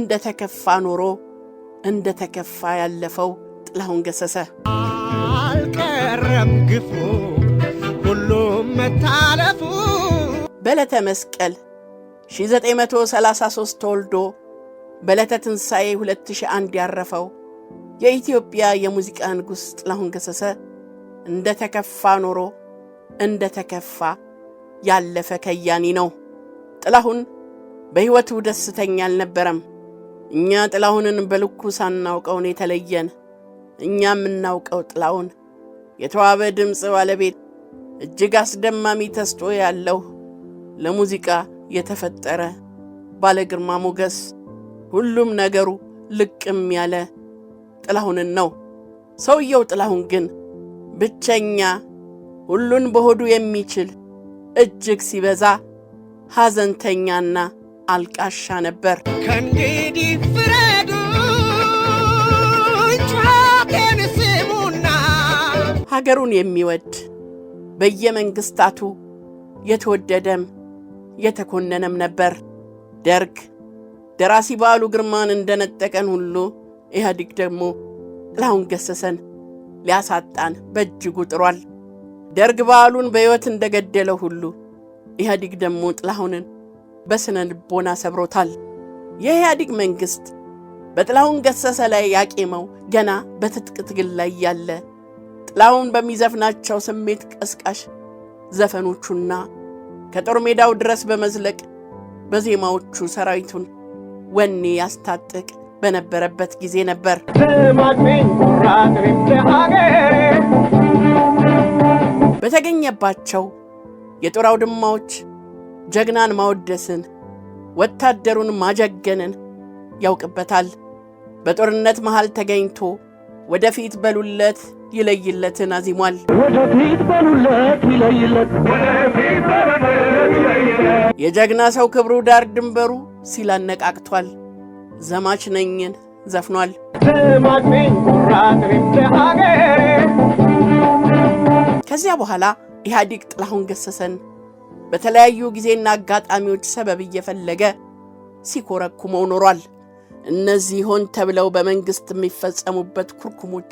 እንደተከፋ ኖሮ እንደተከፋ ያለፈው ጥላሁን ገሰሰ አልቀረም ግፉ ሁሉም መታለፉ። በዕለተ መስቀል 1933 ተወልዶ በዕለተ ትንሣኤ 2001 ያረፈው የኢትዮጵያ የሙዚቃ ንጉሥ ጥላሁን ገሰሰ እንደተከፋ ኖሮ እንደተከፋ ያለፈ ከያኒ ነው። ጥላሁን በሕይወቱ ደስተኛ አልነበረም። እኛ ጥላሁንን በልኩ ሳናውቀውን የተለየን። እኛ የምናውቀው ጥላሁን የተዋበ ድምፅ ባለቤት፣ እጅግ አስደማሚ ተስጦ ያለው፣ ለሙዚቃ የተፈጠረ ባለ ግርማ ሞገስ፣ ሁሉም ነገሩ ልቅም ያለ ጥላሁንን ነው። ሰውየው ጥላሁን ግን ብቸኛ፣ ሁሉን በሆዱ የሚችል፣ እጅግ ሲበዛ ሐዘንተኛና አልቃሻ ነበር። ከእንግዲህ ፍረዱ ጩኸቴን ስሙና። ሀገሩን የሚወድ በየመንግስታቱ የተወደደም የተኮነነም ነበር። ደርግ ደራሲ በዓሉ ግርማን እንደነጠቀን ሁሉ ኢህአዲግ ደግሞ ጥላሁን ገሰሰን ሊያሳጣን በእጅጉ ጥሯል። ደርግ በዓሉን በሕይወት እንደገደለው ሁሉ ኢህአዲግ ደግሞ ጥላሁንን በስነ ልቦና ሰብሮታል። የኢህአዲግ መንግሥት በጥላሁን ገሰሰ ላይ ያቄመው ገና በትጥቅ ትግል ላይ ያለ ጥላሁን በሚዘፍናቸው ስሜት ቀስቃሽ ዘፈኖቹና ከጦር ሜዳው ድረስ በመዝለቅ በዜማዎቹ ሰራዊቱን ወኔ ያስታጥቅ በነበረበት ጊዜ ነበር። በተገኘባቸው የጦር አውድማዎች ጀግናን ማወደስን፣ ወታደሩን ማጀገንን ያውቅበታል። በጦርነት መሃል ተገኝቶ ወደፊት በሉለት ይለይለትን አዚሟል። ወደፊት በሉለት ይለይለት፣ ወደፊት በሉለት ይለይለት። የጀግና ሰው ክብሩ ዳር ድንበሩ ሲል አነቃቅቷል። ዘማች ነኝን ዘፍኗል። ዘማች ነኝ ኩራት ለሀገሬ። ከዚያ በኋላ ኢህአዲግ ጥላሁን ገሰሰን በተለያዩ ጊዜና አጋጣሚዎች ሰበብ እየፈለገ ሲኮረኩመው ኖሯል። እነዚህ ሆን ተብለው በመንግሥት የሚፈጸሙበት ኩርኩሞች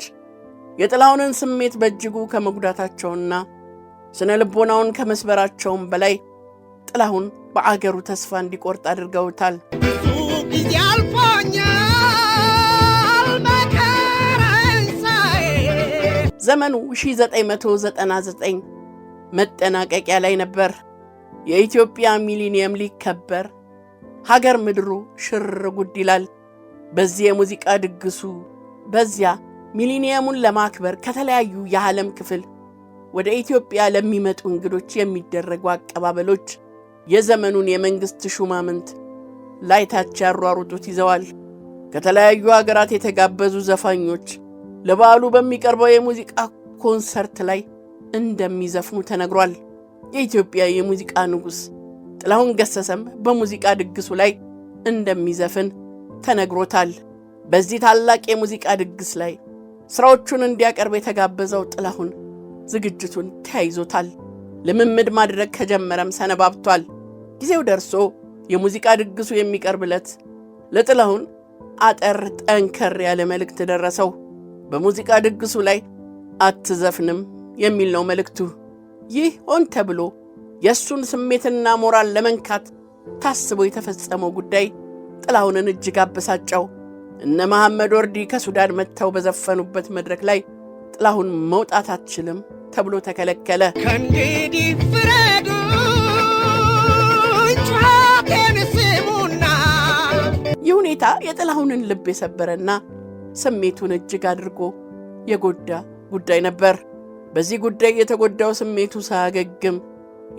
የጥላሁንን ስሜት በእጅጉ ከመጉዳታቸውና ስነ ልቦናውን ከመስበራቸውም በላይ ጥላሁን በአገሩ ተስፋ እንዲቆርጥ አድርገውታል። ብዙ ጊዜ አልፎኛል መከራንሳዬ። ዘመኑ 1999 መጠናቀቂያ ላይ ነበር። የኢትዮጵያ ሚሊኒየም ሊከበር ሀገር ምድሩ ሽር ጉድ ይላል። በዚህ የሙዚቃ ድግሱ በዚያ ሚሊኒየሙን ለማክበር ከተለያዩ የዓለም ክፍል ወደ ኢትዮጵያ ለሚመጡ እንግዶች የሚደረጉ አቀባበሎች የዘመኑን የመንግሥት ሹማምንት ላይታች ያሯሩጡት ይዘዋል። ከተለያዩ አገራት የተጋበዙ ዘፋኞች ለበዓሉ በሚቀርበው የሙዚቃ ኮንሰርት ላይ እንደሚዘፍኑ ተነግሯል። የኢትዮጵያ የሙዚቃ ንጉሥ ጥላሁን ገሰሰም በሙዚቃ ድግሱ ላይ እንደሚዘፍን ተነግሮታል። በዚህ ታላቅ የሙዚቃ ድግስ ላይ ሥራዎቹን እንዲያቀርብ የተጋበዘው ጥላሁን ዝግጅቱን ተያይዞታል። ልምምድ ማድረግ ከጀመረም ሰነባብቷል። ጊዜው ደርሶ የሙዚቃ ድግሱ የሚቀርብለት ለጥላሁን አጠር ጠንከር ያለ መልእክት ደረሰው። በሙዚቃ ድግሱ ላይ አትዘፍንም የሚል ነው መልእክቱ። ይህ ሆን ተብሎ የእሱን ስሜትና ሞራል ለመንካት ታስቦ የተፈጸመው ጉዳይ ጥላሁንን እጅግ አበሳጨው። እነ መሐመድ ወርዲ ከሱዳን መጥተው በዘፈኑበት መድረክ ላይ ጥላሁን መውጣት አትችልም ተብሎ ተከለከለ። ከእንግዲህ ፍረዱ ጩኸቴን ስሙና። ይህ ሁኔታ የጥላሁንን ልብ የሰበረና ስሜቱን እጅግ አድርጎ የጎዳ ጉዳይ ነበር። በዚህ ጉዳይ የተጎዳው ስሜቱ ሳያገግም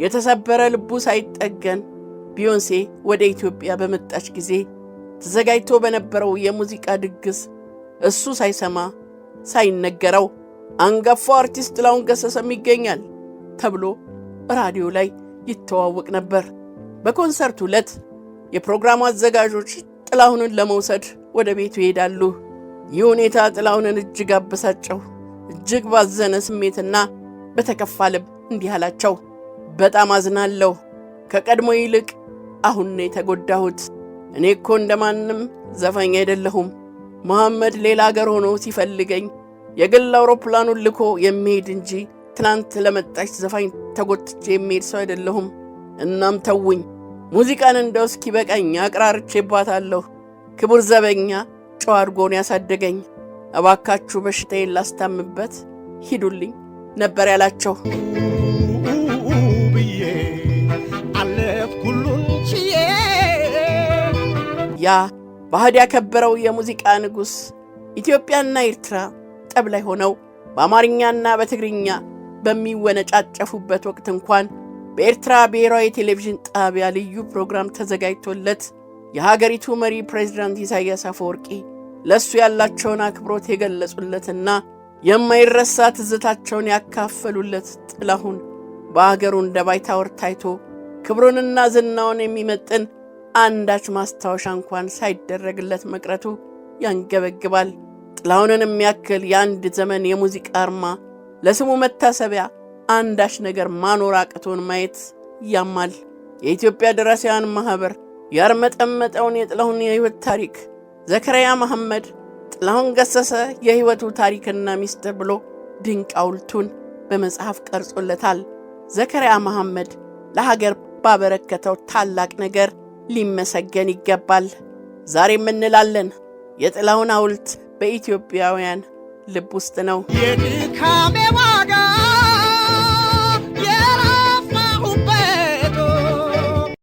የተሰበረ ልቡ ሳይጠገን ቢዮንሴ ወደ ኢትዮጵያ በመጣች ጊዜ ተዘጋጅቶ በነበረው የሙዚቃ ድግስ እሱ ሳይሰማ ሳይነገረው አንጋፋው አርቲስት ጥላሁን ገሰሰም ይገኛል ተብሎ ራዲዮ ላይ ይተዋወቅ ነበር። በኮንሰርቱ ዕለት የፕሮግራሙ አዘጋጆች ጥላሁንን ለመውሰድ ወደ ቤቱ ይሄዳሉ። ይህ ሁኔታ ጥላሁንን እጅግ አበሳጨው። እጅግ ባዘነ ስሜትና በተከፋ ልብ እንዲህ አላቸው። በጣም አዝናለሁ። ከቀድሞ ይልቅ አሁን ነው የተጎዳሁት። እኔ እኮ እንደማንም ዘፋኝ አይደለሁም። መሐመድ ሌላ አገር ሆኖ ሲፈልገኝ የግል አውሮፕላኑን ልኮ የሚሄድ እንጂ ትናንት ለመጣች ዘፋኝ ተጎትቼ የሚሄድ ሰው አይደለሁም። እናም ተውኝ። ሙዚቃን እንደው እስኪበቃኝ አቅራርቼባታለሁ። ክቡር ዘበኛ ጨዋ አድርጎን ያሳደገኝ። እባካችሁ በሽታዬን ላስታምበት ሂዱልኝ ነበር ያላቸው። ብዬ አለፍ ሁሉን ችዬ ያ ባህድ ያከበረው የሙዚቃ ንጉሥ ኢትዮጵያና ኤርትራ ጠብ ላይ ሆነው በአማርኛና በትግርኛ በሚወነጫጨፉበት ወቅት እንኳን በኤርትራ ብሔራዊ ቴሌቪዥን ጣቢያ ልዩ ፕሮግራም ተዘጋጅቶለት የሀገሪቱ መሪ ፕሬዝዳንት ኢሳያስ አፈወርቂ ለሱ ያላቸውን አክብሮት የገለጹለትና የማይረሳ ትዝታቸውን ያካፈሉለት ጥላሁን በአገሩ እንደ ባይታወር ታይቶ ክብሩንና ዝናውን የሚመጥን አንዳች ማስታወሻ እንኳን ሳይደረግለት መቅረቱ ያንገበግባል። ጥላሁንን የሚያክል የአንድ ዘመን የሙዚቃ አርማ ለስሙ መታሰቢያ አንዳች ነገር ማኖር አቅቶን ማየት ያማል። የኢትዮጵያ ደራሲያን ማህበር ያርመጠመጠውን የጥላሁን የህይወት ታሪክ ዘከርያ መሐመድ ጥላሁን ገሰሰ የህይወቱ ታሪክና ሚስጥር ብሎ ድንቅ ሐውልቱን በመጽሐፍ ቀርጾለታል። ዘከርያ መሐመድ ለሀገር ባበረከተው ታላቅ ነገር ሊመሰገን ይገባል። ዛሬም እንላለን የጥላሁን ሐውልት በኢትዮጵያውያን ልብ ውስጥ ነው። የድካሜ ዋጋ